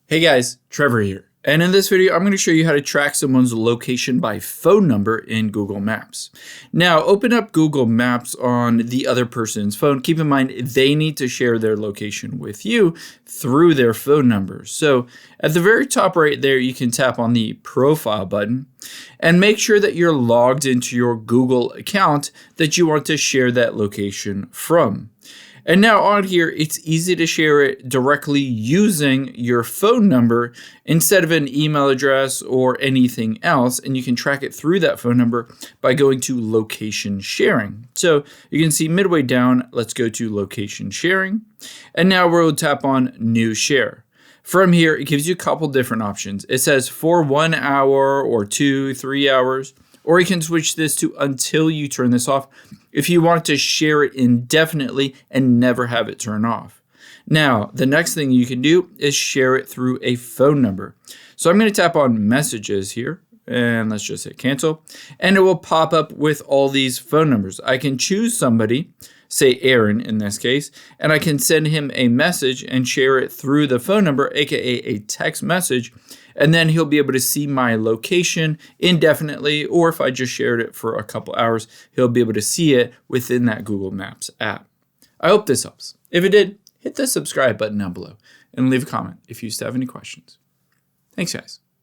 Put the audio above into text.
Hey guys, Trevor here. And in this video, I'm going to show you how to track someone's location by phone number in Google Maps. Now, open up Google Maps on the other person's phone. Keep in mind, they need to share their location with you through their phone number. So at the very top right there, you can tap on the profile button and make sure that you're logged into your Google account that you want to share that location from. And now on here, it's easy to share it directly using your phone number instead of an email address or anything else. And you can track it through that phone number by going to location sharing. So you can see midway down, let's go to location sharing. And now we'll tap on new share. From here, it gives you a couple different options. It says for 1 hour or 2, 3 hours, or you can switch this to until you turn this off if you want to share it indefinitely and never have it turn off. Now, the next thing you can do is share it through a phone number. So I'm going to tap on messages here and let's just hit cancel. And it will pop up with all these phone numbers. I can choose somebody, say Aaron in this case, and I can send him a message and share it through the phone number, aka a text message. And then he'll be able to see my location indefinitely, or if I just shared it for a couple hours, he'll be able to see it within that Google Maps app. I hope this helps. If it did, hit the subscribe button down below and leave a comment if you still have any questions. Thanks, guys.